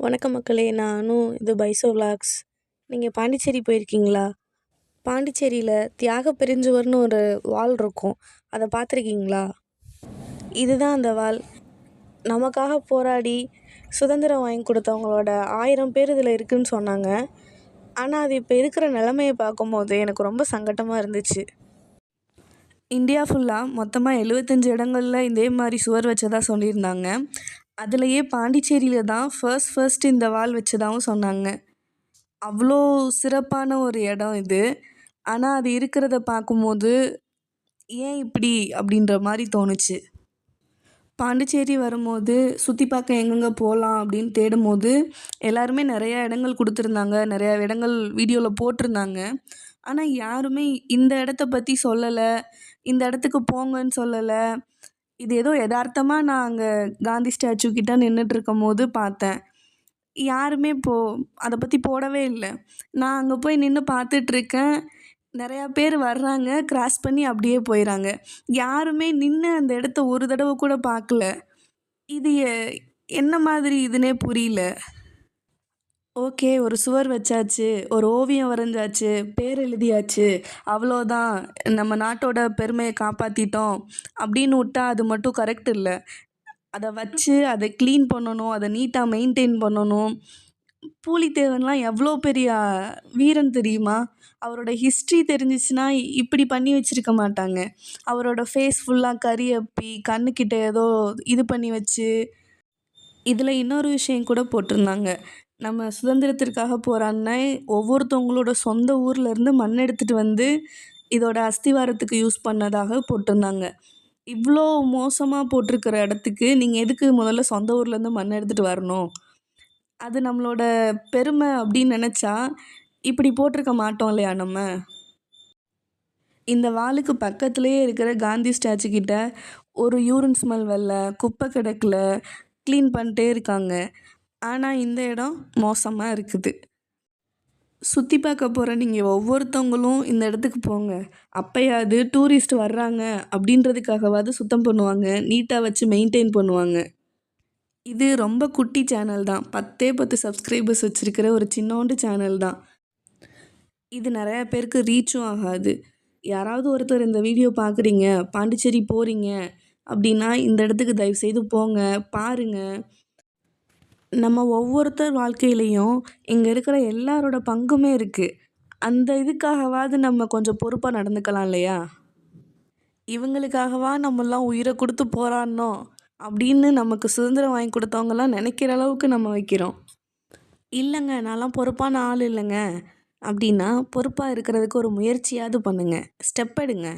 வணக்கம் மக்களே! இது பைசோ விலாக்ஸ். நீங்கள் பாண்டிச்சேரி போயிருக்கீங்களா? பாண்டிச்சேரியில் தியாக பெருஞ்சுவர்னு ஒரு வால் இருக்கும். அதை பார்த்துருக்கீங்களா? இதுதான் அந்த வால். நமக்காக போராடி சுதந்திரம் வாங்கி கொடுத்தவங்களோட 1000 பேர் இதில் இருக்குதுன்னு சொன்னாங்க. ஆனால் அது இப்போ இருக்கிற நிலமையை பார்க்கும்போது எனக்கு ரொம்ப சங்கட்டமாக இருந்துச்சு. இந்தியா ஃபுல்லாக மொத்தமாக 75 இடங்களில் இதே மாதிரி சுவர் வச்சதாக சொல்லியிருந்தாங்க. அதுலேயே பாண்டிச்சேரியில் தான் ஃபர்ஸ்ட் இந்த வால் வச்சதாகவும் சொன்னாங்க. அவ்வளோ சிறப்பான ஒரு இடம் இது. ஆனால் அது இருக்கிறத பார்க்கும்போது ஏன் இப்படி அப்படின்ற மாதிரி தோணுச்சு. பாண்டிச்சேரி வரும்போது சுற்றி பார்க்க எங்கெங்கே போகலாம் அப்படின்னு தேடும்போது எல்லாருமே நிறையா இடங்கள் கொடுத்துருந்தாங்க, நிறையா இடங்கள் வீடியோவில் போட்டிருந்தாங்க. ஆனால் யாருமே இந்த இடத்த பற்றி சொல்லலை, இந்த இடத்துக்கு போங்கன்னு சொல்லலை. இது ஏதோ எதார்த்தமாக நான் அங்கே காந்தி ஸ்டாச்சு கிட்ட நின்றுட்டுருக்கும் போது பார்த்தேன். யாருமே அதை பற்றி போடவே இல்லை. நான் அங்கே போய் நின்று பார்த்துட்ருக்கேன். நிறையா பேர் வர்றாங்க, கிராஸ் பண்ணி அப்படியே போயிடறாங்க. யாருமே நின்று அந்த இடத்த ஒரு தடவை கூட பார்க்கல. இது என்ன மாதிரி இதுன்னே புரியல. ஓகே, ஒரு சுவர் வச்சாச்சு, ஒரு ஓவியம் வரைஞ்சாச்சு, பேர் எழுதியாச்சு, அவ்வளோதான், நம்ம நாட்டோட பெருமையை காப்பாற்றிட்டோம் அப்படின்னு விட்டா அது மட்டும் கரெக்ட் இல்லை. அதை வச்சு அதை க்ளீன் பண்ணணும், அதை நீட்டாக மெயின்டைன் பண்ணணும். பூலித்தேவன்லாம் எவ்வளோ பெரிய வீரன் தெரியுமா? அவரோட ஹிஸ்ட்ரி தெரிஞ்சிச்சுன்னா இப்படி பண்ணி வச்சுருக்க மாட்டாங்க. அவரோட ஃபேஸ் ஃபுல்லாக கரி அப்பி கண்ணுக்கிட்ட ஏதோ இது பண்ணி வச்சு. இதில் இன்னொரு விஷயம் கூட போட்டிருந்தாங்க. நம்ம சுதந்திரத்திற்காக போராடின ஒவ்வொருத்தவங்களோட சொந்த ஊர்லேருந்து மண் எடுத்துகிட்டு வந்து இதோட அஸ்திவாரத்துக்கு யூஸ் பண்ணதாக போட்டிருந்தாங்க. இவ்வளோ மோசமாக போட்டிருக்கிற இடத்துக்கு நீங்கள் எதுக்கு முதல்ல சொந்த ஊர்லேருந்து மண் எடுத்துகிட்டு வரணும்? அது நம்மளோட பெருமை அப்படின்னு நினச்சா இப்படி போட்டிருக்க மாட்டோம் இல்லையா நம்ம? இந்த வாலுக்கு பக்கத்துலேயே இருக்கிற காந்தி ஸ்டாச்சு கிட்ட ஒரு யூரின் ஸ்மெல் வரல, குப்பை கிடக்கல, க்ளீன் பண்ணிட்டே இருக்காங்க. ஆனால் இந்த இடம் மோசமாக இருக்குது. சுற்றி பார்க்க போகிற நீங்கள் ஒவ்வொருத்தவங்களும் இந்த இடத்துக்கு போங்க. அப்போயாவது டூரிஸ்ட் வர்றாங்க அப்படின்றதுக்காகவாவது சுத்தம் பண்ணுவாங்க, நீட்டாக வச்சு மெயின்டைன் பண்ணுவாங்க. இது ரொம்ப குட்டி சேனல் தான். 10 சப்ஸ்கிரைபர்ஸ் வச்சுருக்கிற ஒரு சின்னோண்டு சேனல் தான். இது நிறையா பேருக்கு ரீச்சும் ஆகாது. யாராவது ஒருத்தர் இந்த வீடியோ பார்க்குறீங்க, பாண்டிச்சேரி போகிறீங்க அப்படின்னா இந்த இடத்துக்கு தயவுசெய்து போங்க, பாருங்கள். நம்ம ஒவ்வொருத்தர் வாழ்க்கையிலையும் இங்கே இருக்கிற எல்லாரோட பங்குமே இருக்குது. அந்த இதுக்காகவாவது நம்ம கொஞ்சம் பொறுப்பாக நடந்துக்கலாம் இல்லையா? இவங்களுக்காகவா நம்மெல்லாம் உயிரை கொடுத்து போராடினோம் அப்படின்னு நமக்கு சுதந்திரம் வாங்கி கொடுத்தவங்கலாம் நினைக்கிற அளவுக்கு நம்ம வைக்கிறோம். இல்லைங்க, நான்லாம் பொறுப்பான ஆள் இல்லைங்க அப்படின்னா பொறுப்பாக இருக்கிறதுக்கு ஒரு முயற்சியாவது பண்ணுங்கள், ஸ்டெப் எடுங்க.